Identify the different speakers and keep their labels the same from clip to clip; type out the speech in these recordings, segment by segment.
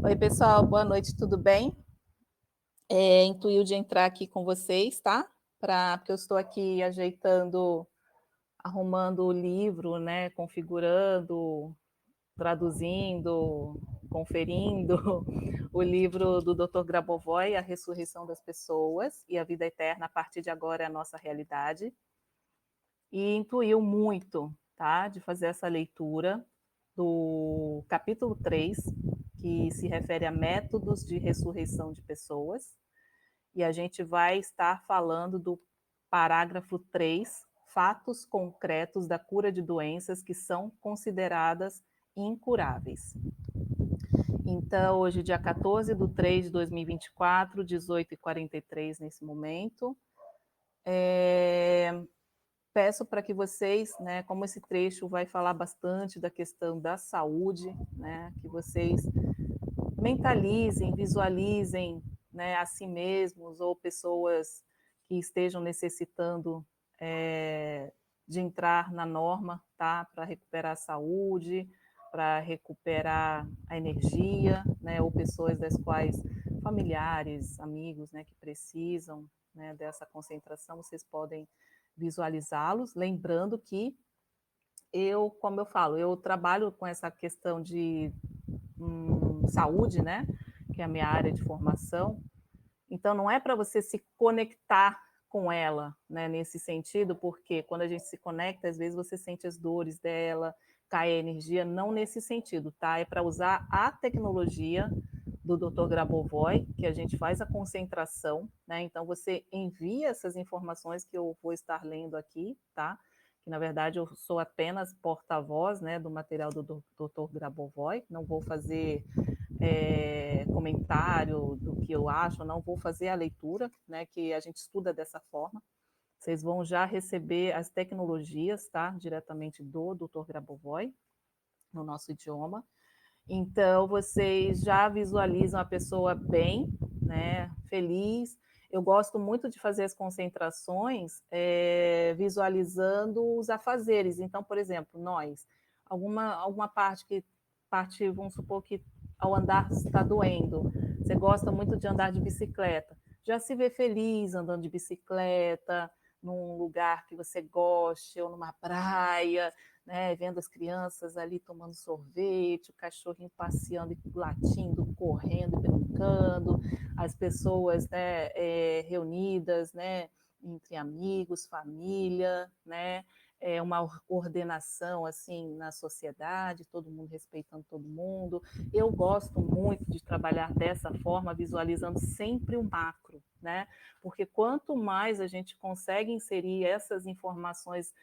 Speaker 1: Oi, pessoal, boa noite, tudo bem? Intuiu de entrar aqui com vocês, tá? Porque eu estou aqui ajeitando, arrumando o livro, né? Configurando, traduzindo, conferindo o livro do Dr. Grabovoi, A Ressurreição das Pessoas e a Vida Eterna, a partir de agora é a nossa realidade. E intuiu muito, tá? De fazer essa leitura do capítulo 3, que se refere a métodos de ressurreição de pessoas. E a gente vai estar falando do parágrafo 3, fatos concretos da cura de doenças que são consideradas incuráveis. Então, hoje, dia 14 de 3 de 2024, 18h43 nesse momento. Peço para que vocês, né, como esse trecho vai falar bastante da questão da saúde, né, que vocês mentalizem, visualizem, né, a si mesmos ou pessoas que estejam necessitando de entrar na norma, tá, para recuperar a saúde, para recuperar a energia, né, ou pessoas das quais familiares, amigos, né, que precisam, né, dessa concentração, vocês podem visualizá-los, lembrando que como eu falo, eu trabalho com essa questão de saúde, né? Que é a minha área de formação. Então, não é para você se conectar com ela, né? Nesse sentido, porque quando a gente se conecta, às vezes você sente as dores dela, cai a energia, não nesse sentido, tá? É para usar a tecnologia do Dr. Grabovoi, que a gente faz a concentração, né? Então, você envia essas informações que eu vou estar lendo aqui, tá? Que, na verdade, eu sou apenas porta-voz, né, do material do Dr. Grabovoi, não vou fazer comentário do que eu acho, não vou fazer a leitura, né, que a gente estuda dessa forma. Vocês vão já receber as tecnologias, tá, diretamente do Dr. Grabovoi, no nosso idioma. Então, vocês já visualizam a pessoa bem, né, feliz. Eu gosto muito de fazer as concentrações visualizando os afazeres. Então, por exemplo, nós, alguma parte, vamos supor que ao andar está doendo. Você gosta muito de andar de bicicleta. Já se vê feliz andando de bicicleta, num lugar que você goste, ou numa praia, né, vendo as crianças ali tomando sorvete, o cachorrinho passeando e latindo, correndo e brincando, as pessoas, né, reunidas, né, entre amigos, família, né, uma ordenação assim na sociedade, todo mundo respeitando todo mundo. Eu gosto muito de trabalhar dessa forma, visualizando sempre o macro, né? Porque quanto mais a gente consegue inserir essas informações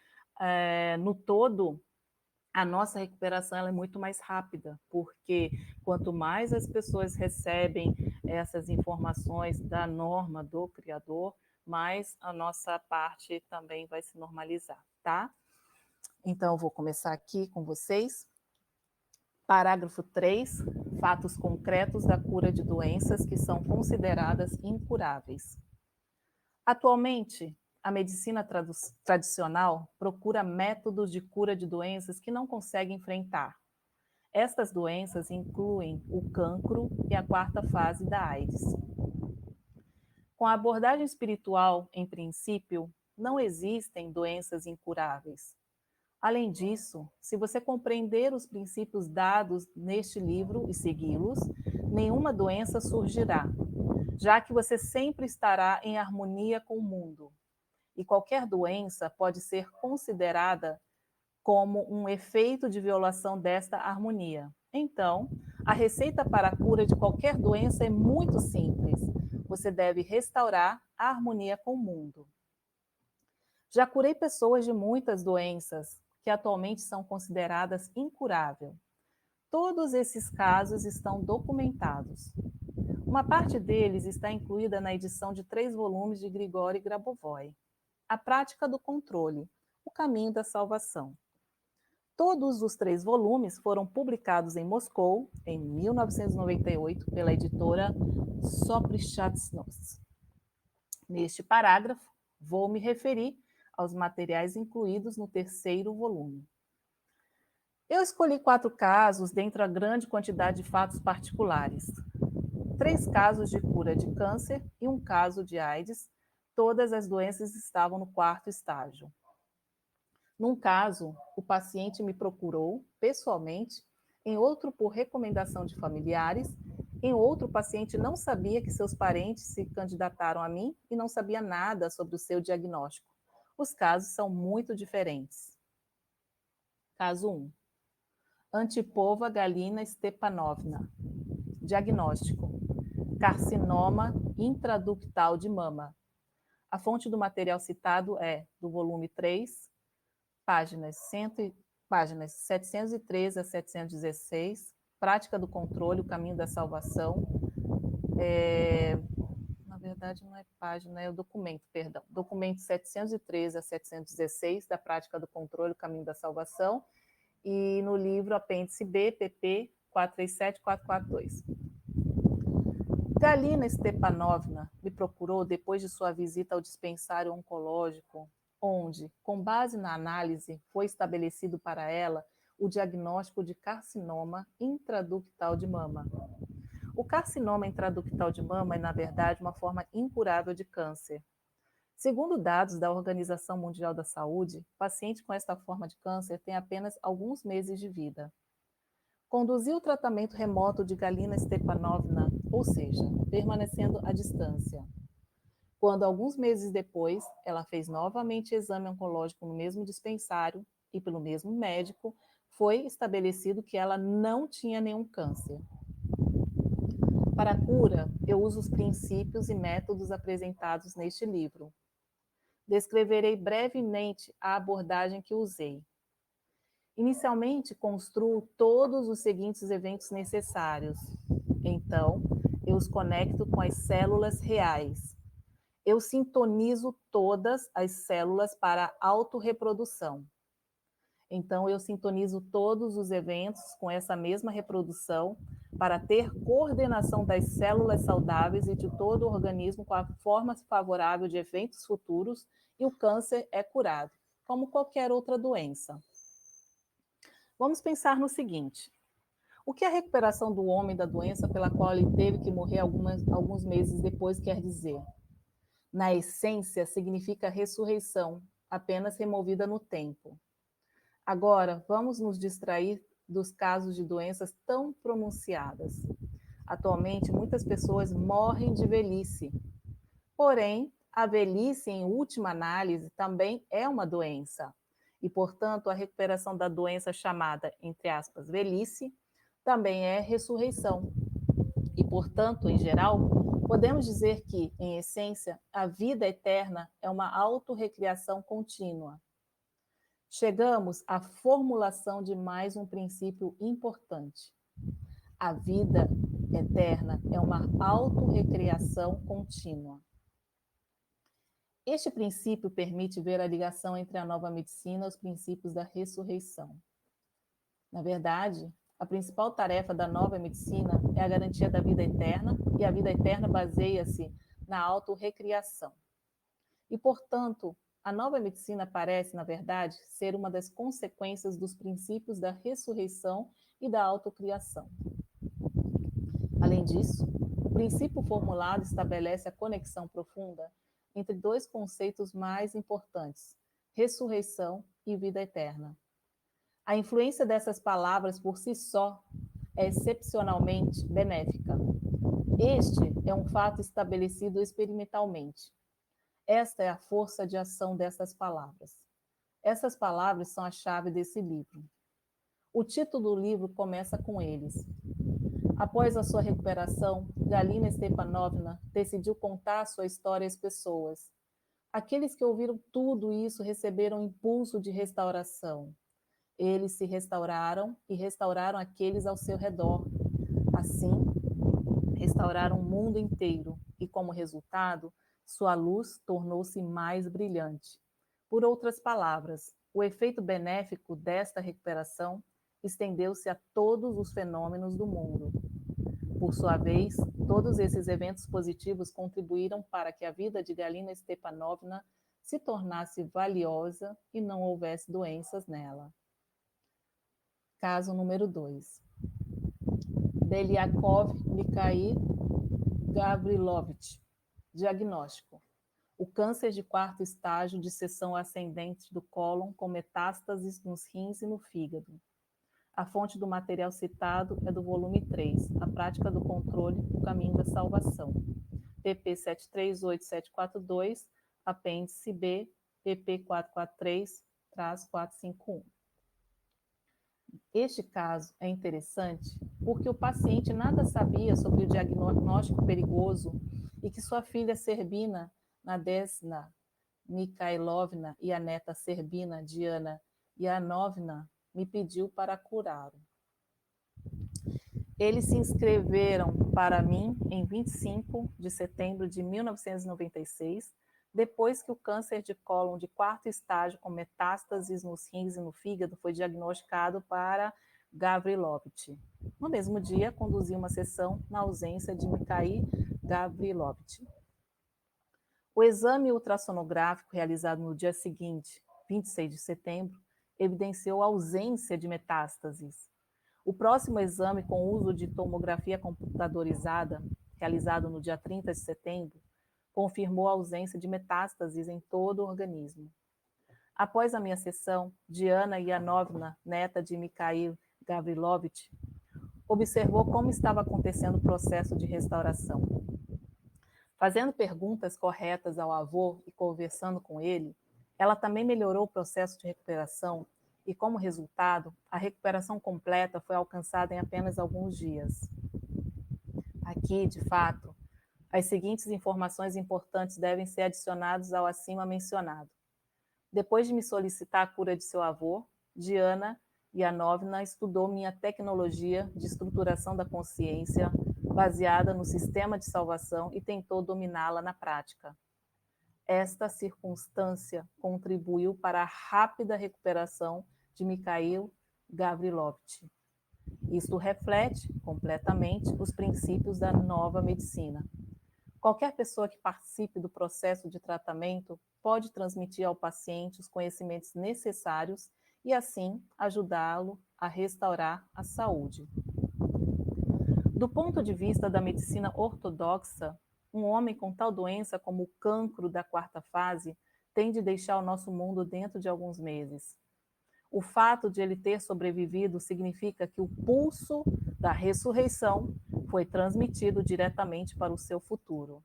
Speaker 1: no todo, a nossa recuperação ela é muito mais rápida, porque quanto mais as pessoas recebem essas informações da norma do Criador, mais a nossa parte também vai se normalizar, tá? Então, eu vou começar aqui com vocês. Parágrafo 3, fatos concretos da cura de doenças que são consideradas incuráveis. Atualmente, a medicina tradicional procura métodos de cura de doenças que não consegue enfrentar. Estas doenças incluem o cancro e a quarta fase da AIDS. Com a abordagem espiritual, em princípio, não existem doenças incuráveis. Além disso, se você compreender os princípios dados neste livro e segui-los, nenhuma doença surgirá, já que você sempre estará em harmonia com o mundo. E qualquer doença pode ser considerada como um efeito de violação desta harmonia. Então, a receita para a cura de qualquer doença é muito simples. Você deve restaurar a harmonia com o mundo. Já curei pessoas de muitas doenças que atualmente são consideradas incuráveis. Todos esses casos estão documentados. Uma parte deles está incluída na edição de 3 volumes de Grigori Grabovoi. A prática do controle, o caminho da salvação. Todos os 3 volumes foram publicados em Moscou, em 1998, pela editora Soprichatnos. Neste parágrafo, vou me referir aos materiais incluídos no 3º volume. Eu escolhi 4 casos dentre a grande quantidade de fatos particulares. 3 casos de cura de câncer e um caso de AIDS. Todas as doenças estavam no 4º estágio. Num caso, o paciente me procurou pessoalmente, em outro por recomendação de familiares, em outro o paciente não sabia que seus parentes se candidataram a mim e não sabia nada sobre o seu diagnóstico. Os casos são muito diferentes. Caso 1. Antipova Galina Stepanovna. Diagnóstico: carcinoma intraductal de mama. A fonte do material citado é do volume 3, páginas 713 a 716, Prática do Controle, o Caminho da Salvação. Na verdade, não é página, é o documento, perdão. Documento 713 a 716, da Prática do Controle, o Caminho da Salvação. E no livro Apêndice B, pp. 437442. Galina Stepanovna me procurou depois de sua visita ao dispensário oncológico, onde, com base na análise, foi estabelecido para ela o diagnóstico de carcinoma intraductal de mama. O carcinoma intraductal de mama é, na verdade, uma forma incurável de câncer. Segundo dados da Organização Mundial da Saúde, paciente com esta forma de câncer tem apenas alguns meses de vida. Conduziu o tratamento remoto de Galina Stepanovna, ou seja, permanecendo à distância. Quando, alguns meses depois, ela fez novamente exame oncológico no mesmo dispensário e pelo mesmo médico, foi estabelecido que ela não tinha nenhum câncer. Para a cura, eu uso os princípios e métodos apresentados neste livro. Descreverei brevemente a abordagem que usei. Inicialmente, construo todos os seguintes eventos necessários. Então, eu os conecto com as células reais. Eu sintonizo todas as células para a autorreprodução. Então, eu sintonizo todos os eventos com essa mesma reprodução para ter coordenação das células saudáveis e de todo o organismo com a forma favorável de eventos futuros, e o câncer é curado, como qualquer outra doença. Vamos pensar no seguinte: o que a recuperação do homem da doença pela qual ele teve que morrer alguns meses depois quer dizer? Na essência, significa ressurreição, apenas removida no tempo. Agora, vamos nos distrair dos casos de doenças tão pronunciadas. Atualmente, muitas pessoas morrem de velhice. Porém, a velhice, em última análise, também é uma doença. E, portanto, a recuperação da doença chamada, entre aspas, velhice, também é ressurreição. E, portanto, em geral, podemos dizer que, em essência, a vida eterna é uma autorrecriação contínua. Chegamos à formulação de mais um princípio importante. A vida eterna é uma autorrecriação contínua. Este princípio permite ver a ligação entre a nova medicina e os princípios da ressurreição. Na verdade, a principal tarefa da nova medicina é a garantia da vida eterna, e a vida eterna baseia-se na autorrecriação. E, portanto, a nova medicina parece, na verdade, ser uma das consequências dos princípios da ressurreição e da autocriação. Além disso, o princípio formulado estabelece a conexão profunda entre dois conceitos mais importantes: ressurreição e vida eterna. A influência dessas palavras por si só é excepcionalmente benéfica. Este é um fato estabelecido experimentalmente. Esta é a força de ação dessas palavras. Essas palavras são a chave desse livro. O título do livro começa com eles. Após a sua recuperação, Galina Stepanovna decidiu contar sua história às pessoas. Aqueles que ouviram tudo isso receberam um impulso de restauração. Eles se restauraram e restauraram aqueles ao seu redor. Assim, restauraram o mundo inteiro e, como resultado, sua luz tornou-se mais brilhante. Por outras palavras, o efeito benéfico desta recuperação estendeu-se a todos os fenômenos do mundo. Por sua vez, todos esses eventos positivos contribuíram para que a vida de Galina Stepanovna se tornasse valiosa e não houvesse doenças nela. Caso número 2. Beliakov Mikhail Gavrilovich. Diagnóstico: o câncer de 4º estágio de seção ascendente do cólon com metástases nos rins e no fígado. A fonte do material citado é do volume 3, A Prática do Controle, o Caminho da Salvação. PP 738742, apêndice B, PP 443-451. Este caso é interessante porque o paciente nada sabia sobre o diagnóstico perigoso e que sua filha Serbina Nadezhda Mikhailovna e a neta Serbina Diana Yanovna me pediu para curá-lo. Eles se inscreveram para mim em 25 de setembro de 1996, depois que o câncer de cólon de 4º estágio com metástases nos rins e no fígado foi diagnosticado para Gavrilovich. No mesmo dia, conduzi uma sessão na ausência de Mikhail Gavrilovich. O exame ultrassonográfico realizado no dia seguinte, 26 de setembro, evidenciou a ausência de metástases. O próximo exame com uso de tomografia computadorizada, realizado no dia 30 de setembro, confirmou a ausência de metástases em todo o organismo. Após a minha sessão, Diana Yanovna, neta de Mikhail Gavrilovich, observou como estava acontecendo o processo de restauração. Fazendo perguntas corretas ao avô e conversando com ele, ela também melhorou o processo de recuperação e, como resultado, a recuperação completa foi alcançada em apenas alguns dias. Aqui, de fato, as seguintes informações importantes devem ser adicionadas ao acima mencionado. Depois de me solicitar a cura de seu avô, Diana Yanovna estudou minha tecnologia de estruturação da consciência baseada no sistema de salvação e tentou dominá-la na prática. Esta circunstância contribuiu para a rápida recuperação de Mikhail Gavrilovich. Isto reflete completamente os princípios da nova medicina. Qualquer pessoa que participe do processo de tratamento pode transmitir ao paciente os conhecimentos necessários e, assim, ajudá-lo a restaurar a saúde. Do ponto de vista da medicina ortodoxa, um homem com tal doença como o cancro da 4ª fase tem de deixar o nosso mundo dentro de alguns meses. O fato de ele ter sobrevivido significa que o pulso da ressurreição foi transmitido diretamente para o seu futuro.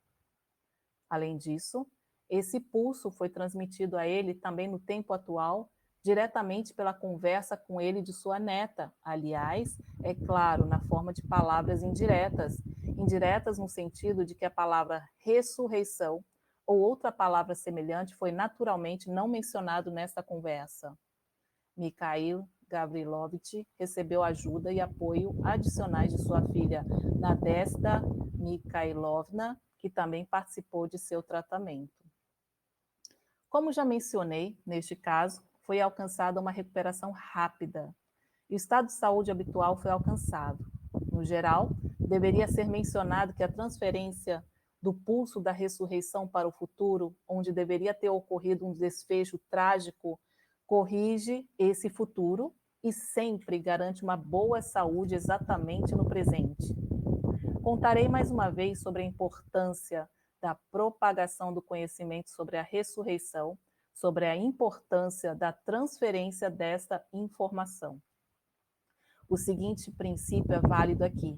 Speaker 1: Além disso, esse pulso foi transmitido a ele também no tempo atual, diretamente pela conversa com ele de sua neta. Aliás, é claro, na forma de palavras indiretas. Indiretas no sentido de que a palavra ressurreição ou outra palavra semelhante foi naturalmente não mencionado nesta conversa. Mikhail Gavrilovich recebeu ajuda e apoio adicionais de sua filha Nadezhda Mikhailovna, que também participou de seu tratamento. Como já mencionei, neste caso, foi alcançada uma recuperação rápida. E o estado de saúde habitual foi alcançado. No geral, deveria ser mencionado que a transferência do pulso da ressurreição para o futuro, onde deveria ter ocorrido um desfecho trágico, corrige esse futuro e sempre garante uma boa saúde exatamente no presente. Contarei mais uma vez sobre a importância da propagação do conhecimento sobre a ressurreição, sobre a importância da transferência desta informação. O seguinte princípio é válido aqui.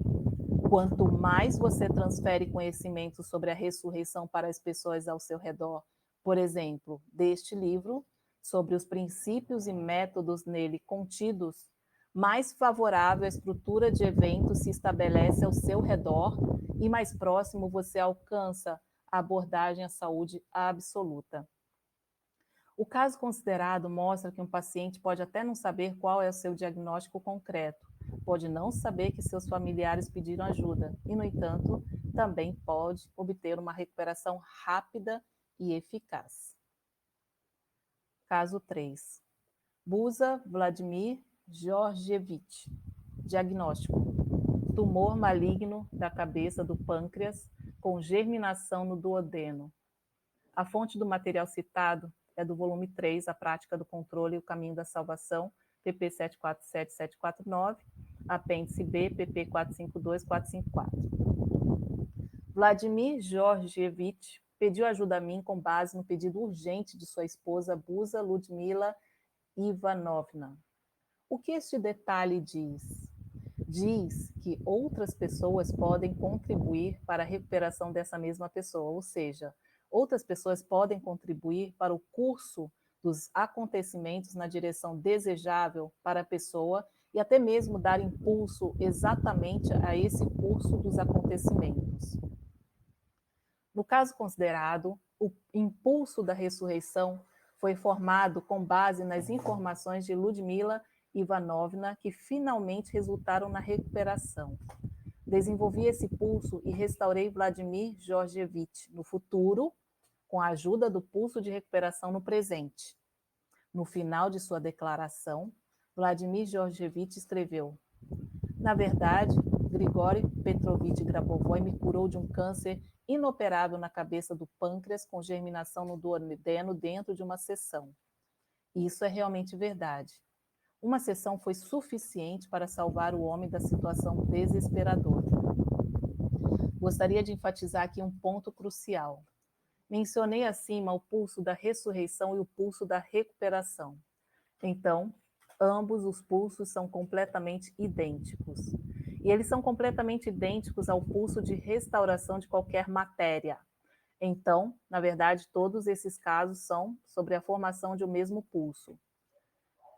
Speaker 1: Quanto mais você transfere conhecimento sobre a ressurreição para as pessoas ao seu redor, por exemplo, deste livro, sobre os princípios e métodos nele contidos, mais favorável a estrutura de eventos se estabelece ao seu redor e mais próximo você alcança a abordagem à saúde absoluta. O caso considerado mostra que um paciente pode até não saber qual é o seu diagnóstico concreto, pode não saber que seus familiares pediram ajuda e, no entanto, também pode obter uma recuperação rápida e eficaz. Caso 3. Buza Vladimir Georgievich. Diagnóstico: tumor maligno da cabeça do pâncreas com germinação no duodeno. A fonte do material citado é do volume 3, A Prática do Controle e o Caminho da Salvação, PP 747749, apêndice B, PP 452454. Vladimir Georgievich pediu ajuda a mim com base no pedido urgente de sua esposa Buza Ludmila Ivanovna. O que este detalhe diz? Diz que outras pessoas podem contribuir para a recuperação dessa mesma pessoa, ou seja, outras pessoas podem contribuir para o curso dos acontecimentos na direção desejável para a pessoa e até mesmo dar impulso exatamente a esse curso dos acontecimentos. No caso considerado, o impulso da ressurreição foi formado com base nas informações de Ludmila Ivanovna, que finalmente resultaram na recuperação. Desenvolvi esse pulso e restaurei Vladimir Georgievich no futuro, com a ajuda do pulso de recuperação no presente. No final de sua declaração, Vladimir Georgievich escreveu: na verdade, Grigori Petrovich Grabovoi me curou de um câncer inoperável na cabeça do pâncreas com germinação no duodeno dentro de uma sessão. Isso é realmente verdade. Uma sessão foi suficiente para salvar o homem da situação desesperadora. Gostaria de enfatizar aqui um ponto crucial. Mencionei acima o pulso da ressurreição e o pulso da recuperação. Então, ambos os pulsos são completamente idênticos. E eles são completamente idênticos ao pulso de restauração de qualquer matéria. Então, na verdade, todos esses casos são sobre a formação de um mesmo pulso.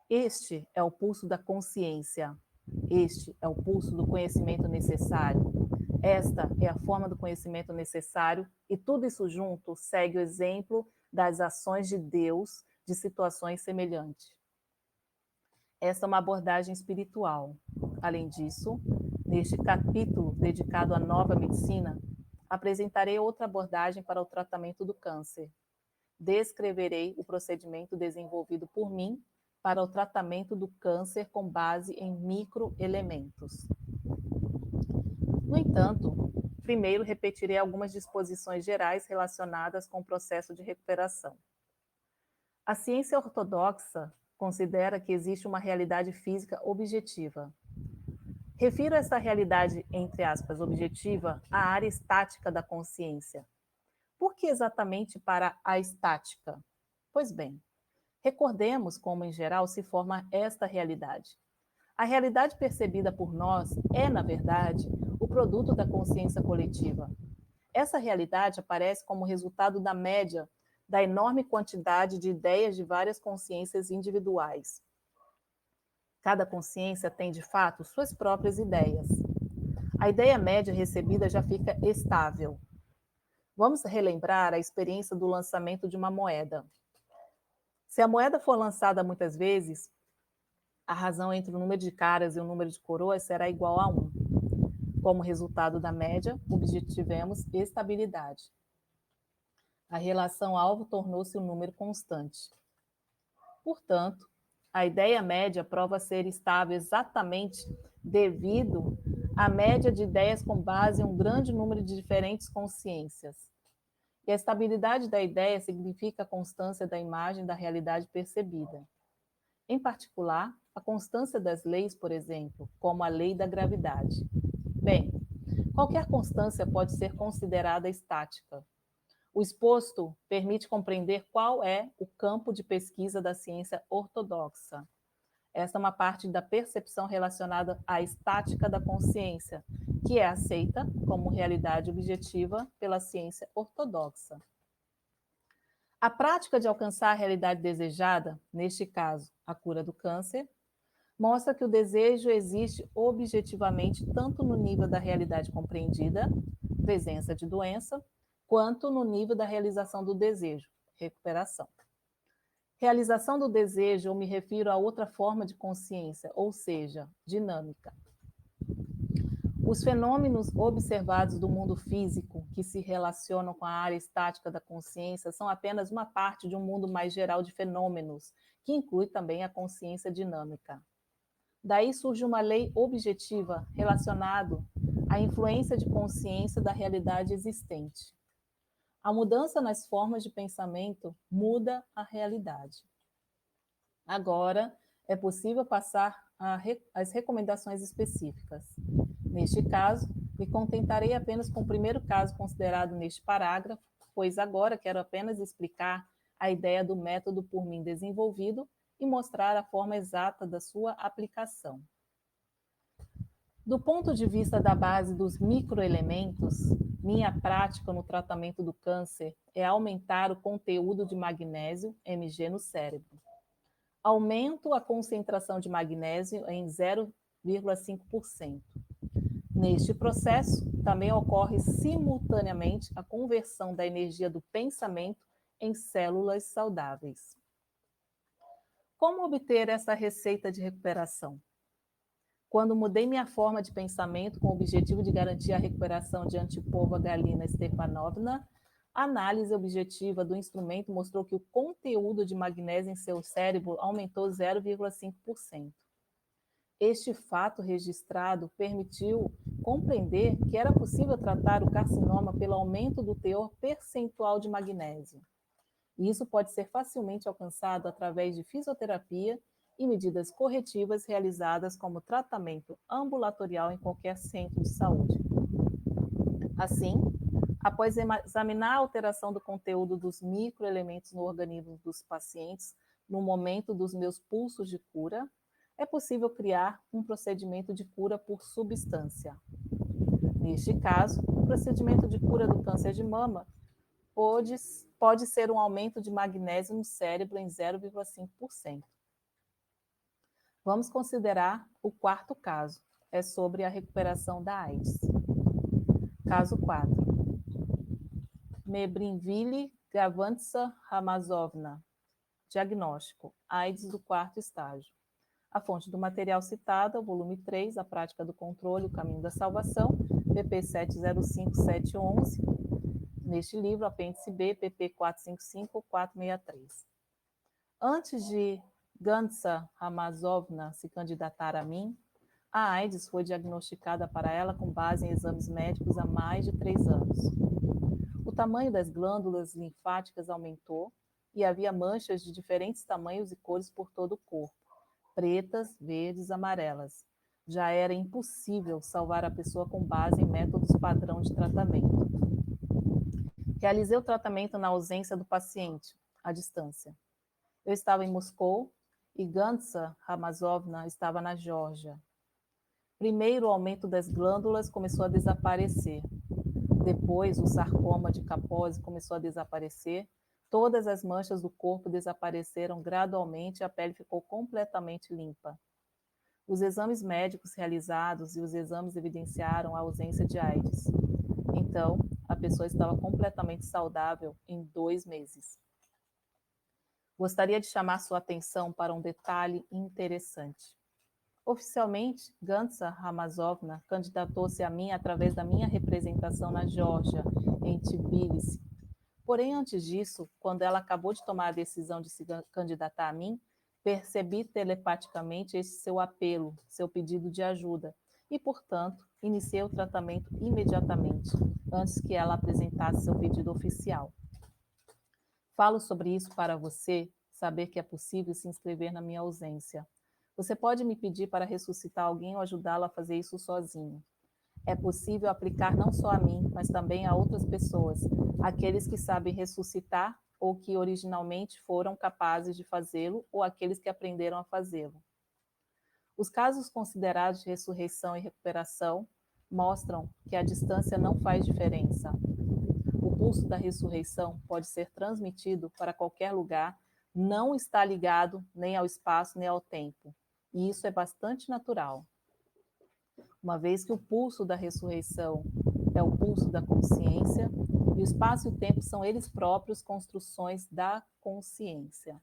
Speaker 1: Este é o pulso da consciência. Este é o pulso do conhecimento necessário. Esta é a forma do conhecimento necessário e tudo isso junto segue o exemplo das ações de Deus de situações semelhantes. Esta é uma abordagem espiritual. Além disso, neste capítulo dedicado à nova medicina, apresentarei outra abordagem para o tratamento do câncer. Descreverei o procedimento desenvolvido por mim para o tratamento do câncer com base em microelementos. No entanto, primeiro repetirei algumas disposições gerais relacionadas com o processo de recuperação. A ciência ortodoxa considera que existe uma realidade física objetiva. Refiro essa realidade, entre aspas, objetiva, à área estática da consciência. Por que exatamente para a estática? Pois bem, recordemos como, em geral, se forma esta realidade. A realidade percebida por nós é, na verdade, o produto da consciência coletiva. Essa realidade aparece como resultado da média da enorme quantidade de ideias de várias consciências individuais. Cada consciência tem, de fato, suas próprias ideias. A ideia média recebida já fica estável. Vamos relembrar a experiência do lançamento de uma moeda. Se a moeda for lançada muitas vezes, a razão entre o número de caras e o número de coroas será igual a 1. Como resultado da média, obtivemos estabilidade. A relação alvo tornou-se um número constante. Portanto, a ideia média prova ser estável exatamente devido à média de ideias com base em um grande número de diferentes consciências. E a estabilidade da ideia significa a constância da imagem da realidade percebida. Em particular, a constância das leis, por exemplo, como a lei da gravidade. Bem, qualquer constância pode ser considerada estática. O exposto permite compreender qual é o campo de pesquisa da ciência ortodoxa. Esta é uma parte da percepção relacionada à estática da consciência, que é aceita como realidade objetiva pela ciência ortodoxa. A prática de alcançar a realidade desejada, neste caso, a cura do câncer, mostra que o desejo existe objetivamente tanto no nível da realidade compreendida, presença de doença, quanto no nível da realização do desejo, recuperação. Realização do desejo, eu me refiro a outra forma de consciência, ou seja, dinâmica. Os fenômenos observados do mundo físico que se relacionam com a área estática da consciência são apenas uma parte de um mundo mais geral de fenômenos, que inclui também a consciência dinâmica. Daí surge uma lei objetiva relacionada à influência de consciência da realidade existente. A mudança nas formas de pensamento muda a realidade. Agora, é possível passar as recomendações específicas. Neste caso, me contentarei apenas com o primeiro caso considerado neste parágrafo, pois agora quero apenas explicar a ideia do método por mim desenvolvido e mostrar a forma exata da sua aplicação. Do ponto de vista da base dos microelementos, minha prática no tratamento do câncer é aumentar o conteúdo de magnésio, Mg, no cérebro. Aumento a concentração de magnésio em 0,5%. Neste processo, também ocorre simultaneamente a conversão da energia do pensamento em células saudáveis. Como obter essa receita de recuperação? Quando mudei minha forma de pensamento com o objetivo de garantir a recuperação de Antipova Galina Stepanovna, a análise objetiva do instrumento mostrou que o conteúdo de magnésio em seu cérebro aumentou 0,5%. Este fato registrado permitiu compreender que era possível tratar o carcinoma pelo aumento do teor percentual de magnésio. E isso pode ser facilmente alcançado através de fisioterapia e medidas corretivas realizadas como tratamento ambulatorial em qualquer centro de saúde. Assim, após examinar a alteração do conteúdo dos microelementos no organismo dos pacientes no momento dos meus pulsos de cura, é possível criar um procedimento de cura por substância. Neste caso, o procedimento de cura do câncer de mama pode ser um aumento de magnésio no cérebro em 0,5%. Vamos considerar o quarto caso, é sobre a recuperação da AIDS. Caso 4. Mebrinvili Gavantsa Ramazovna. Diagnóstico: AIDS do quarto estágio. A fonte do material citado, volume 3, A Prática do Controle, O Caminho da Salvação, pp. 705-711. Neste livro, apêndice B, pp. 455-463. Antes de Gantsa Ramazovna se candidatar a mim, a AIDS foi diagnosticada para ela com base em exames médicos há mais de 3 anos. O tamanho das glândulas linfáticas aumentou e havia manchas de diferentes tamanhos e cores por todo o corpo, pretas, verdes, amarelas. Já era impossível salvar a pessoa com base em métodos padrão de tratamento. Realizei o tratamento na ausência do paciente, à distância. Eu estava em Moscou e Gantsa Ramazovna estava na Geórgia. Primeiro, o aumento das glândulas começou a desaparecer. Depois, o sarcoma de Kaposi começou a desaparecer. Todas as manchas do corpo desapareceram gradualmente e a pele ficou completamente limpa. Os exames médicos realizados e os exames evidenciaram a ausência de AIDS. Então, a pessoa estava completamente saudável em 2 meses. Gostaria de chamar sua atenção para um detalhe interessante. Oficialmente, Gantsa Ramazovna candidatou-se a mim através da minha representação na Geórgia, em Tbilisi. Porém, antes disso, quando ela acabou de tomar a decisão de se candidatar a mim, percebi telepaticamente esse seu apelo, seu pedido de ajuda, e, portanto, iniciei o tratamento imediatamente, antes que ela apresentasse seu pedido oficial. Falo sobre isso para você saber que é possível se inscrever na minha ausência. Você pode me pedir para ressuscitar alguém ou ajudá-lo a fazer isso sozinho. É possível aplicar não só a mim, mas também a outras pessoas, aqueles que sabem ressuscitar ou que originalmente foram capazes de fazê-lo ou aqueles que aprenderam a fazê-lo. Os casos considerados de ressurreição e recuperação mostram que a distância não faz diferença. O pulso da ressurreição pode ser transmitido para qualquer lugar, não está ligado nem ao espaço nem ao tempo. E isso é bastante natural. Uma vez que o pulso da ressurreição é o pulso da consciência, e o espaço e o tempo são eles próprios construções da consciência.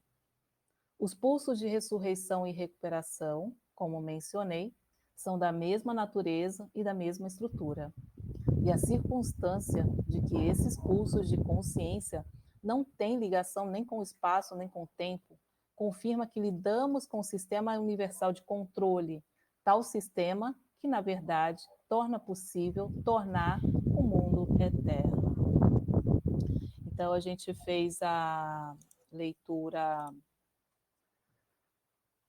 Speaker 1: Os pulsos de ressurreição e recuperação, como mencionei, são da mesma natureza e da mesma estrutura. E a circunstância de que esses pulsos de consciência não têm ligação nem com o espaço nem com o tempo, confirma que lidamos com o sistema universal de controle, tal sistema que, na verdade, torna possível tornar o mundo eterno. Então, a gente fez a leitura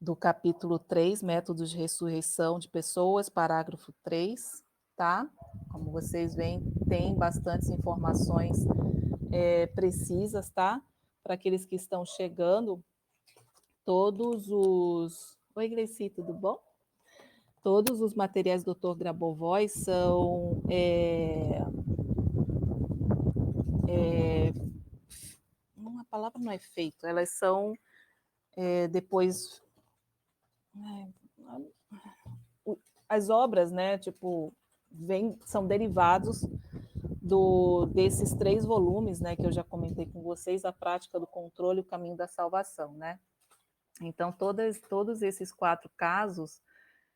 Speaker 1: do capítulo 3, Métodos de Ressurreição de Pessoas, parágrafo 3, tá? Como vocês veem, tem bastantes informações precisas, tá? Para aqueles que estão chegando, todos os... Oi, Gleici, tudo bom? Todos os materiais do Dr. Grabovoi são a palavra não é feito, elas são depois as obras, né, tipo, são derivados desses 3 volumes, né, que eu já comentei com vocês, a prática do controle e o caminho da salvação, né? Então, todos esses 4 casos,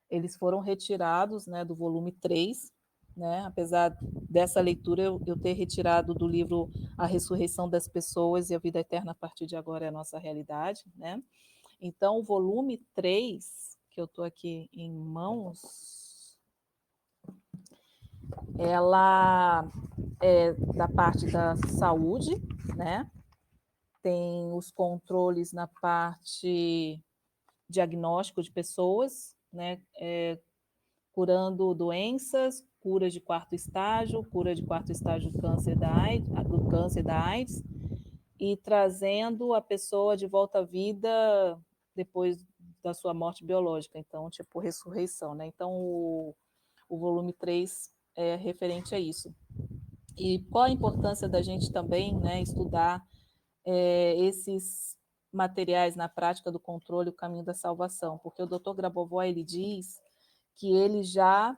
Speaker 1: eles foram retirados, né, do volume 3, né? Apesar dessa leitura eu ter retirado do livro A Ressurreição das Pessoas e a Vida Eterna a partir de agora é a nossa realidade, né? Então, o volume 3, que eu estou aqui em mãos, ela é da parte da saúde, né? Tem os controles na parte diagnóstico de pessoas, né? Curando doenças, cura de 4º estágio, cura de 4º estágio do câncer da AIDS, e trazendo a pessoa de volta à vida depois da sua morte biológica, então, tipo, ressurreição, né? Então, o volume 3 é referente a isso. E qual a importância da gente também, né, estudar esses materiais na prática do controle e o caminho da salvação? Porque o Dr. Grabovoi, ele diz que ele já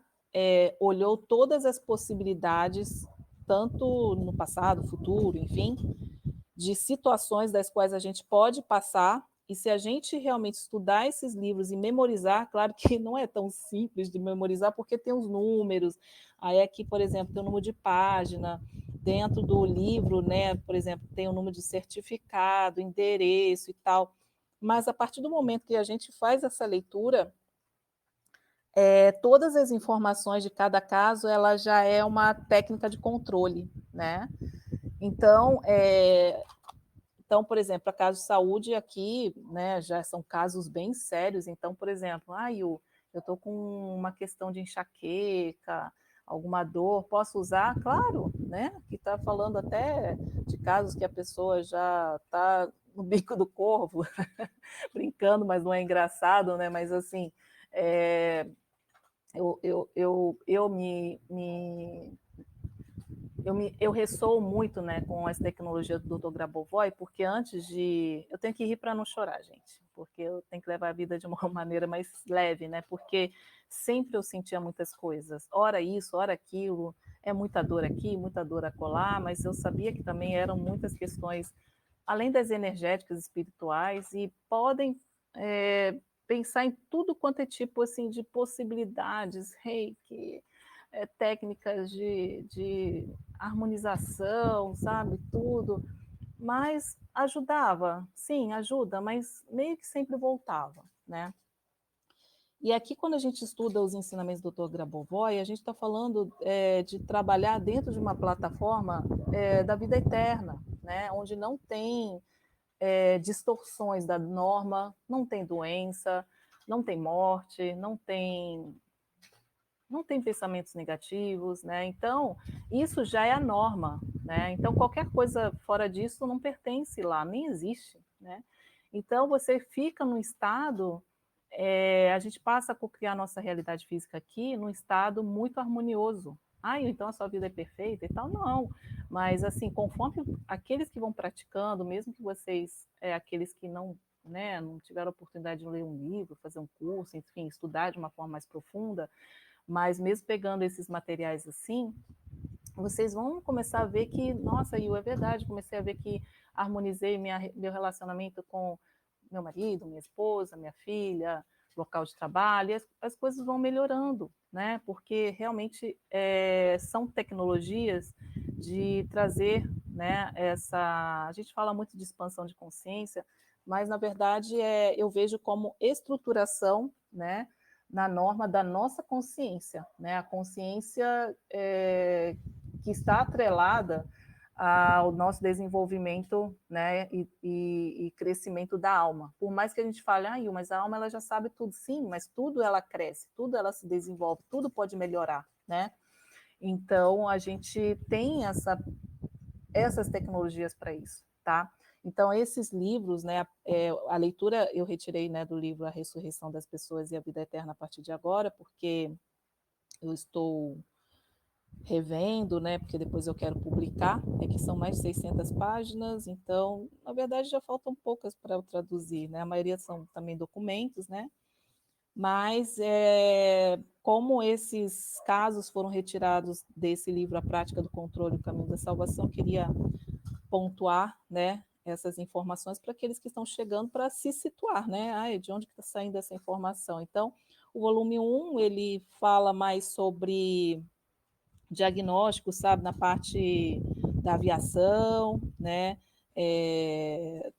Speaker 1: olhou todas as possibilidades, tanto no passado, futuro, enfim, de situações das quais a gente pode passar, e se a gente realmente estudar esses livros e memorizar, claro que não é tão simples de memorizar, porque tem os números, aí aqui, por exemplo, tem o número de página, dentro do livro, né, por exemplo, tem o número de certificado, endereço e tal, mas a partir do momento que a gente faz essa leitura, todas as informações de cada caso, ela já é uma técnica de controle, né? Então, por exemplo, a caso de saúde aqui, né, já são casos bem sérios. Então, por exemplo, eu estou com uma questão de enxaqueca, alguma dor, posso usar? Claro, né? Que está falando até de casos que a pessoa já está no bico do corvo, brincando, mas não é engraçado, né? Mas assim, eu ressoo muito, né, com as tecnologias do Dr. Grabovoi, porque antes de... Eu tenho que rir para não chorar, gente, porque eu tenho que levar a vida de uma maneira mais leve, né, porque sempre eu sentia muitas coisas, ora isso, ora aquilo, é muita dor aqui, muita dor acolá, mas eu sabia que também eram muitas questões, além das energéticas espirituais, e podem pensar em tudo quanto é tipo assim, de possibilidades, reiki, técnicas de harmonização, sabe, tudo, mas ajudava, sim, ajuda, mas meio que sempre voltava, né? E aqui, quando a gente estuda os ensinamentos do Dr. Grabovoi, a gente está falando de trabalhar dentro de uma plataforma da vida eterna, né? Onde não tem distorções da norma, não tem doença, não tem morte, não tem pensamentos negativos, né? Então, isso já é a norma, né? Então, qualquer coisa fora disso não pertence lá, nem existe, né? Então, você fica num estado, a gente passa a criar nossa realidade física aqui num estado muito harmonioso. Então a sua vida é perfeita e tal? Não, mas assim, conforme aqueles que vão praticando, mesmo que vocês, aqueles que não, né, não tiveram a oportunidade de ler um livro, fazer um curso, enfim, estudar de uma forma mais profunda, mas mesmo pegando esses materiais assim, vocês vão começar a ver que, nossa, Yu, é verdade, comecei a ver que harmonizei meu relacionamento com meu marido, minha esposa, minha filha, local de trabalho, e as coisas vão melhorando, né? Porque realmente são tecnologias de trazer, né, a gente fala muito de expansão de consciência, mas na verdade eu vejo como estruturação, né, na norma da nossa consciência, né? A consciência que está atrelada ao nosso desenvolvimento, né, e crescimento da alma. Por mais que a gente fale, mas a alma ela já sabe tudo, sim, mas tudo ela cresce, tudo ela se desenvolve, tudo pode melhorar, né? Então a gente tem essas tecnologias para isso, tá? Então esses livros, né, a leitura eu retirei, né, do livro A Ressurreição das Pessoas e a Vida Eterna a partir de agora, porque eu estou revendo, né, porque depois eu quero publicar, que são mais de 600 páginas, então, na verdade, já faltam poucas para eu traduzir, né, a maioria são também documentos, né, mas como esses casos foram retirados desse livro, A Prática do Controle, o Caminho da Salvação, eu queria pontuar, né, essas informações para aqueles que estão chegando para se situar, né, de onde está saindo essa informação. Então, o volume 1, ele fala mais sobre diagnóstico, sabe, na parte da aviação, né,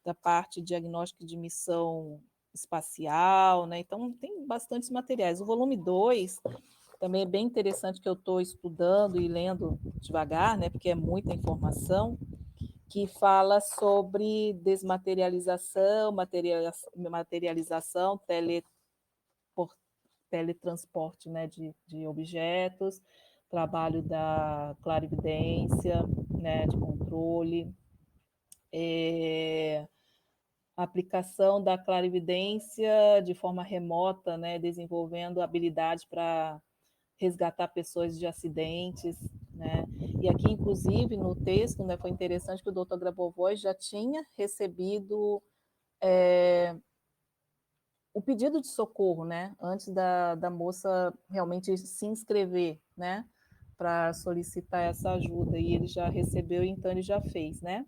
Speaker 1: da parte de diagnóstico de missão espacial, né, então tem bastantes materiais. O volume 2 também é bem interessante, que eu estou estudando e lendo devagar, né, porque é muita informação, que fala sobre desmaterialização, materialização, teletransporte, né, de objetos, trabalho da clarividência, né, de controle, aplicação da clarividência de forma remota, né, desenvolvendo habilidades para resgatar pessoas de acidentes, né? E aqui, inclusive, no texto, né, foi interessante que o Dr. Grabovoi já tinha recebido o pedido de socorro, né, antes da moça realmente se inscrever, né, para solicitar essa ajuda, e ele já recebeu, então ele já fez, né?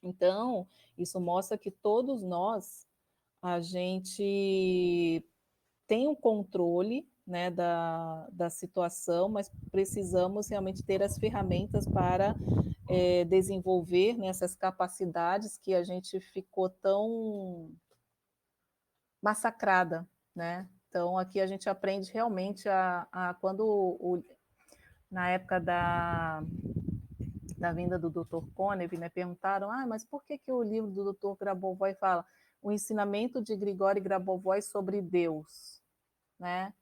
Speaker 1: Então, isso mostra que todos nós, a gente tem um controle, né, da situação, mas precisamos realmente ter as ferramentas para desenvolver, né, essas capacidades que a gente ficou tão massacrada, né? Então, aqui a gente aprende realmente na época da vinda do Dr. Konev, né, perguntaram, mas por que o livro do Dr. Grabovoi fala o ensinamento de Grigori Grabovoi sobre Deus, né?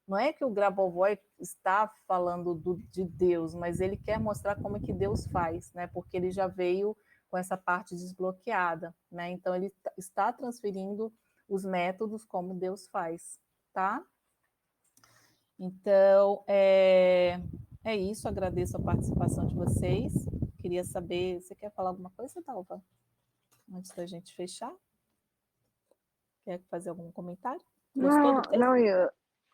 Speaker 1: Não é que o Grabovoi está falando de Deus, mas ele quer mostrar como é que Deus faz, né? Porque ele já veio com essa parte desbloqueada, né? Então ele está transferindo os métodos como Deus faz, tá? Então é isso. Agradeço a participação de vocês. Queria saber, você quer falar alguma coisa, Dalva? Antes da gente fechar? Quer fazer algum comentário? Gostou do
Speaker 2: Não,
Speaker 1: texto?
Speaker 2: não,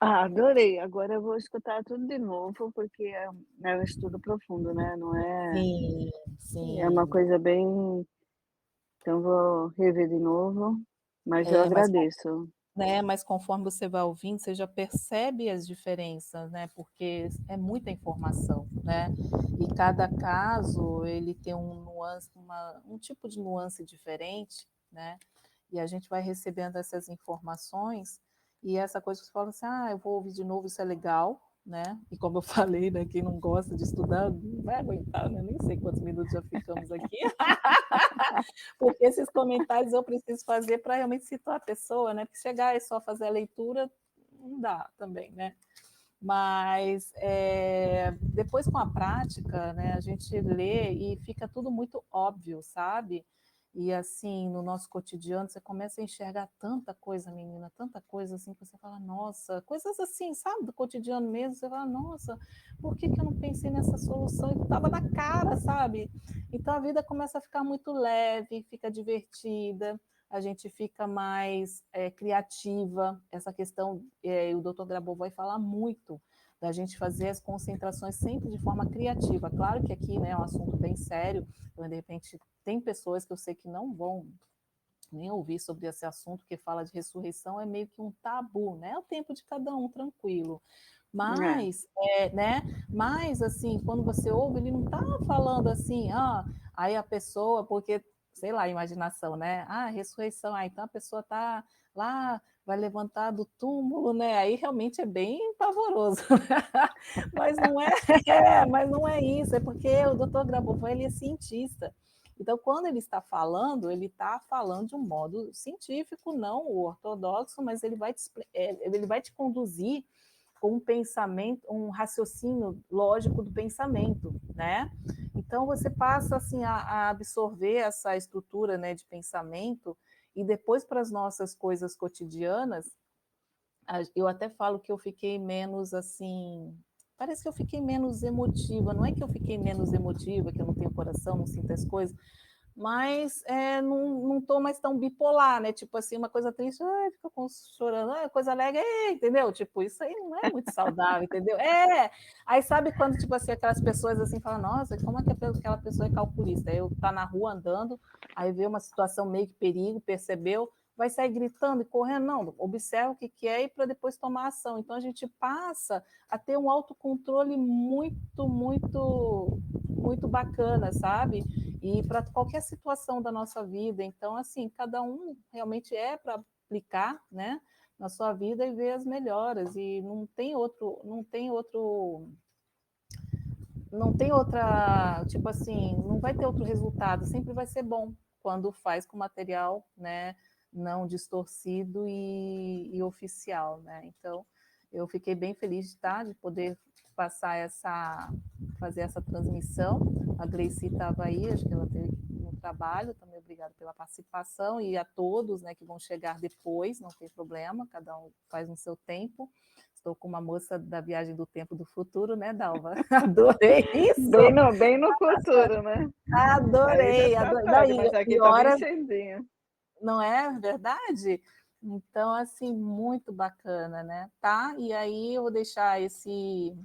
Speaker 2: adorei. Agora eu vou escutar tudo de novo, porque é um estudo profundo, né? Não é,
Speaker 1: Sim,
Speaker 2: é uma
Speaker 1: sim.
Speaker 2: coisa bem. Então vou rever de novo, mas eu
Speaker 1: É, mas
Speaker 2: agradeço.
Speaker 1: né, mas conforme você vai ouvindo, você já percebe as diferenças, né? Porque é muita informação, né? E cada caso ele tem um nuance, um tipo de nuance diferente, né? E a gente vai recebendo essas informações e essa coisa que você fala assim, eu vou ouvir de novo, isso é legal, né? E como eu falei, né, quem não gosta de estudar não vai aguentar, né? Nem sei quantos minutos já ficamos aqui. Porque esses comentários eu preciso fazer para realmente situar a pessoa, né? Porque chegar e só fazer a leitura não dá também, né? Mas depois com a prática, né, a gente lê e fica tudo muito óbvio, sabe? E assim, no nosso cotidiano, você começa a enxergar tanta coisa, menina, tanta coisa assim, que você fala, nossa, coisas assim, sabe, do cotidiano mesmo, você fala, nossa, por que eu não pensei nessa solução? E estava na cara, sabe? Então a vida começa a ficar muito leve, fica divertida, a gente fica mais criativa. Essa questão, o Dr. Grabovoi fala muito da gente fazer as concentrações sempre de forma criativa. Claro que aqui, né, é um assunto bem sério, então, de repente, tem pessoas que eu sei que não vão nem ouvir sobre esse assunto, que fala de ressurreição, é meio que um tabu, né? É o tempo de cada um, tranquilo.
Speaker 2: É,
Speaker 1: Mas assim, quando você ouve, ele não está falando assim, aí a pessoa, porque sei lá, imaginação, né? Ah, ressurreição, então a pessoa está lá, vai levantar do túmulo, né? Aí realmente é bem pavoroso. Mas não é, mas não é isso, é porque o Dr. Grabovoi, ele é cientista. Então, quando ele está falando de um modo científico, não o ortodoxo, mas ele vai te conduzir com um pensamento, um raciocínio lógico do pensamento, né? Então você passa assim a absorver essa estrutura, né, de pensamento e depois para as nossas coisas cotidianas, eu até falo que eu fiquei menos assim, parece que eu fiquei menos emotiva. Não é que eu fiquei menos emotiva, que eu não tenho coração, não sinto as coisas, mas não estou mais tão bipolar, né? Tipo assim, uma coisa triste, fica chorando, coisa alegre, entendeu? Tipo, isso aí não é muito saudável, entendeu? Aí sabe quando, tipo assim, aquelas pessoas assim falam, nossa, como é que aquela pessoa é calculista? Aí eu tá na rua andando, aí vê uma situação meio que perigo, percebeu, vai sair gritando e correndo, não, observa o que é e para depois tomar ação. Então a gente passa a ter um autocontrole muito, muito, muito bacana, sabe? E para qualquer situação da nossa vida. Então, assim, cada um realmente é para aplicar, né, na sua vida e ver as melhoras. E não tem outra, tipo assim, não vai ter outro resultado, sempre vai ser bom quando faz com material, né, não distorcido e oficial, né? Então, eu fiquei bem feliz de poder fazer essa transmissão. A Gleici estava aí, acho que ela teve no trabalho, também obrigada pela participação e a todos, né, que vão chegar depois, não tem problema, cada um faz no seu tempo. Estou com uma moça da Viagem do Tempo do Futuro, né, Dalva? Adorei isso!
Speaker 2: Bem no futuro, né? Aí já
Speaker 1: Adorei,
Speaker 2: tá
Speaker 1: adorei. Não,
Speaker 2: tarde, mas aqui
Speaker 1: e
Speaker 2: tá bem
Speaker 1: hora,
Speaker 2: cedinho.
Speaker 1: não é verdade? Então, assim, muito bacana, né? Tá? E aí eu vou deixar esse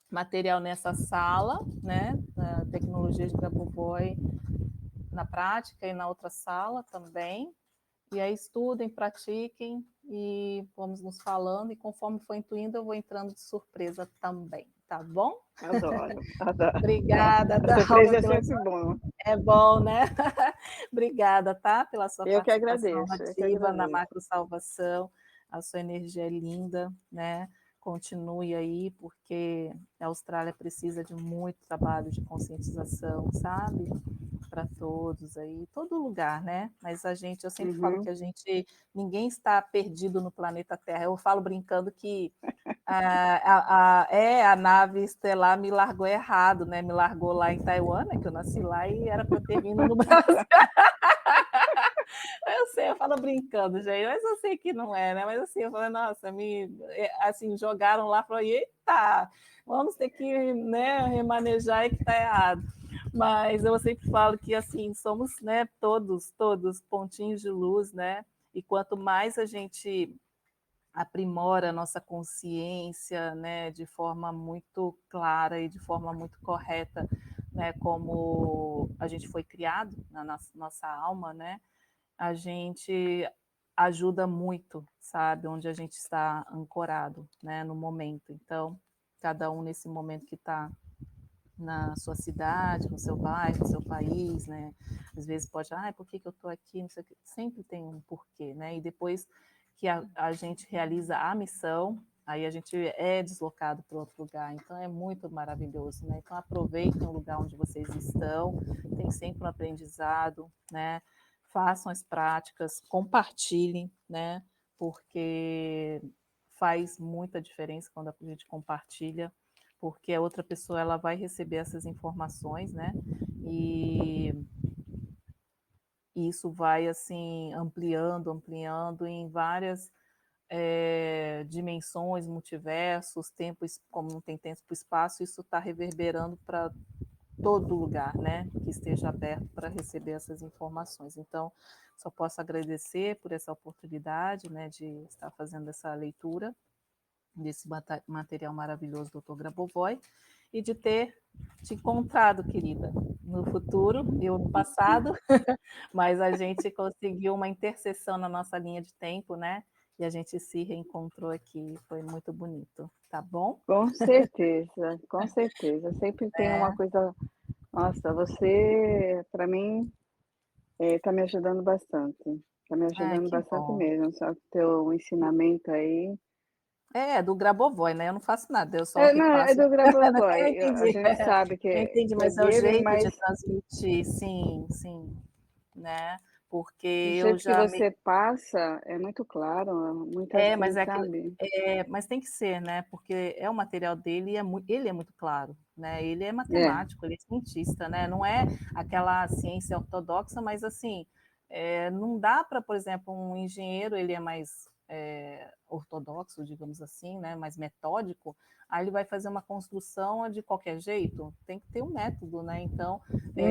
Speaker 1: material nessa sala, né? Da tecnologia de Grabovoi na prática e na outra sala também. E aí estudem, pratiquem e vamos nos falando. E conforme for intuindo, eu vou entrando de surpresa também, tá bom?
Speaker 2: Adoro, adoro.
Speaker 1: Obrigada,
Speaker 2: A surpresa
Speaker 1: Dalva,
Speaker 2: é
Speaker 1: pela
Speaker 2: sempre bom.
Speaker 1: é bom, né? Obrigada, tá? Pela sua
Speaker 2: Eu que
Speaker 1: participação
Speaker 2: agradeço, eu que
Speaker 1: ativa na
Speaker 2: agradeço.
Speaker 1: macro salvação. A sua energia é linda, né? Continue aí, porque a Austrália precisa de muito trabalho de conscientização, sabe? Para todos aí, todo lugar, né? Mas eu sempre falo que ninguém está perdido no planeta Terra. Eu falo brincando que a nave estelar me largou errado, né? Me largou lá em Taiwan, né? Que eu nasci lá e era para eu ter vindo no Brasil. Eu sei, eu falo brincando, gente, mas eu sei que não é, né? Mas assim, eu falei, nossa, assim, jogaram lá, falei, eita, vamos ter que, né, remanejar e que tá errado. Mas eu sempre falo que assim, somos, né, todos pontinhos de luz, né? E quanto mais a gente aprimora a nossa consciência, né, de forma muito clara e de forma muito correta, né, como a gente foi criado na nossa alma, né, a gente ajuda muito, sabe, onde a gente está ancorado, né, no momento. Então, cada um nesse momento que está na sua cidade, no seu bairro, no seu país, né? Às vezes pode, por que eu estou aqui? Não sei o quê. Sempre tem um porquê, né? E depois que a gente realiza a missão, aí a gente é deslocado para outro lugar. Então é muito maravilhoso, né? Então aproveitem o lugar onde vocês estão, tem sempre um aprendizado, né? Façam as práticas, compartilhem, né? Porque faz muita diferença quando a gente compartilha, porque a outra pessoa ela vai receber essas informações, né? E isso vai assim ampliando em várias dimensões, multiversos, tempos, como não tem tempo e espaço, isso está reverberando para todo lugar, né? Que esteja aberto para receber essas informações. Então, só posso agradecer por essa oportunidade, né, de estar fazendo essa leitura desse material maravilhoso do Dr. Grabovoi e de ter te encontrado, querida, no futuro, eu no passado, mas a gente conseguiu uma interseção na nossa linha de tempo, né? E a gente se reencontrou aqui, foi muito bonito, tá bom?
Speaker 2: Com certeza, com certeza. Sempre tem uma
Speaker 1: É,
Speaker 2: coisa. Nossa, você, para mim, Tá me ajudando bastante. Tá me
Speaker 1: Ai,
Speaker 2: ajudando
Speaker 1: que
Speaker 2: bastante
Speaker 1: bom.
Speaker 2: mesmo, só que teu ensinamento aí
Speaker 1: É, do Grabovoi, né, eu não faço nada, eu só
Speaker 2: não, é
Speaker 1: repasso.
Speaker 2: do
Speaker 1: Eu
Speaker 2: Grabovoi, a
Speaker 1: entendi,
Speaker 2: gente sabe
Speaker 1: eu entendi,
Speaker 2: que é
Speaker 1: mas é o
Speaker 2: dele,
Speaker 1: jeito
Speaker 2: mas
Speaker 1: de transmitir, sim, sim, né, porque
Speaker 2: do
Speaker 1: eu
Speaker 2: jeito que
Speaker 1: já me
Speaker 2: você passa, é muito claro, muito
Speaker 1: é,
Speaker 2: assim,
Speaker 1: mas é aquele
Speaker 2: sabe.
Speaker 1: mas tem que ser, né, porque é o material dele e ele é muito claro, né, ele é
Speaker 2: É.
Speaker 1: matemático, ele é cientista, né, não é aquela ciência ortodoxa, mas assim, não dá para, por exemplo, um engenheiro, ele é mais, ortodoxo, digamos assim, né, mais metódico, aí ele vai fazer uma construção de qualquer jeito, tem que ter um método, né, então,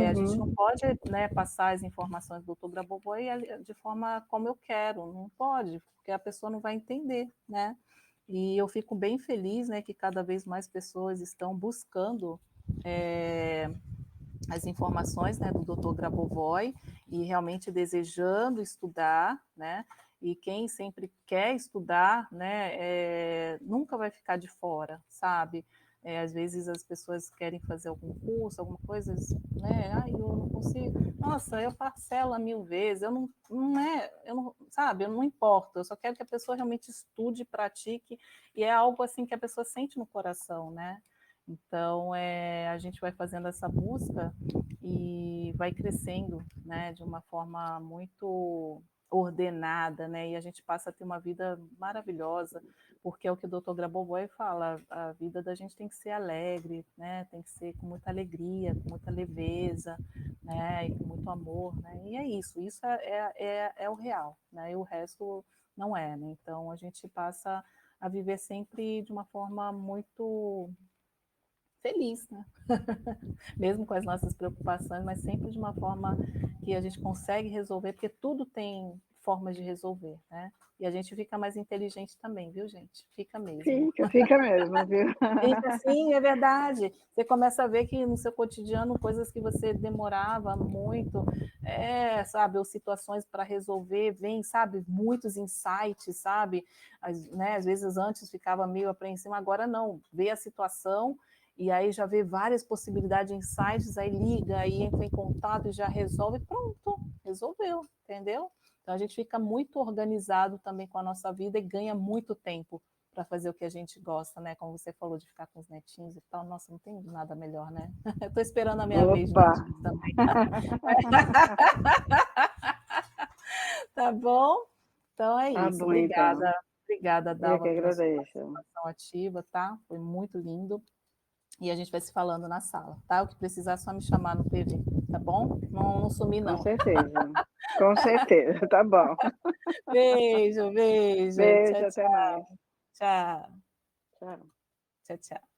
Speaker 1: a gente
Speaker 2: Uhum.
Speaker 1: não pode, né, passar as informações do doutor Grabovoi de forma como eu quero, não pode, porque a pessoa não vai entender, né? E eu fico bem feliz, né, que cada vez mais pessoas estão buscando as informações, né, do Dr. Grabovoi e realmente desejando estudar, né? E quem sempre quer estudar, né, nunca vai ficar de fora, sabe? Às vezes as pessoas querem fazer algum curso, alguma coisa, né? Ah, eu não consigo. Nossa, eu parcelo 1000 vezes. Eu não, sabe? Eu não importo. Eu só quero que a pessoa realmente estude, pratique e é algo assim que a pessoa sente no coração, né? Então, a gente vai fazendo essa busca e vai crescendo, né, de uma forma muito ordenada, né, e a gente passa a ter uma vida maravilhosa, porque é o que o Dr. Grabovoi fala, a vida da gente tem que ser alegre, né, tem que ser com muita alegria, com muita leveza, né, e com muito amor, né, e é isso é o real, né, e o resto não é, né, então a gente passa a viver sempre de uma forma muito feliz, né? Mesmo com as nossas preocupações, mas sempre de uma forma que a gente consegue resolver, porque tudo tem formas de resolver, né? E a gente fica mais inteligente também, viu, gente? Fica mesmo.
Speaker 2: Fica mesmo, viu.
Speaker 1: Fica assim, é verdade. Você começa a ver que no seu cotidiano, coisas que você demorava muito, sabe, ou situações para resolver, vem, sabe, muitos insights, sabe? Né, às vezes antes ficava meio apreensivo, agora não, vê a situação e aí já vê várias possibilidades de insights, aí liga, aí entra em contato e já resolve, pronto, resolveu, entendeu? Então a gente fica muito organizado também com a nossa vida e ganha muito tempo para fazer o que a gente gosta, né? Como você falou de ficar com os netinhos e tal, nossa, não tem nada melhor, né? Eu estou esperando a minha vez de
Speaker 2: Opa.
Speaker 1: netinhos também. Tá bom? Então é
Speaker 2: Tá
Speaker 1: isso.
Speaker 2: bom então.
Speaker 1: Obrigada,
Speaker 2: Eu que
Speaker 1: Dalva, pela sua
Speaker 2: agradeço.
Speaker 1: participação ativa, tá? Foi muito lindo. E a gente vai se falando na sala, tá? O que precisar é só me chamar no PV, tá bom? Não sumi,
Speaker 2: Com
Speaker 1: não.
Speaker 2: certeza. Com certeza, tá bom.
Speaker 1: Beijo, beijo.
Speaker 2: Beijo,
Speaker 1: Tchau,
Speaker 2: até mais.
Speaker 1: tchau. Tchau,
Speaker 2: Tchau.
Speaker 1: tchau, tchau.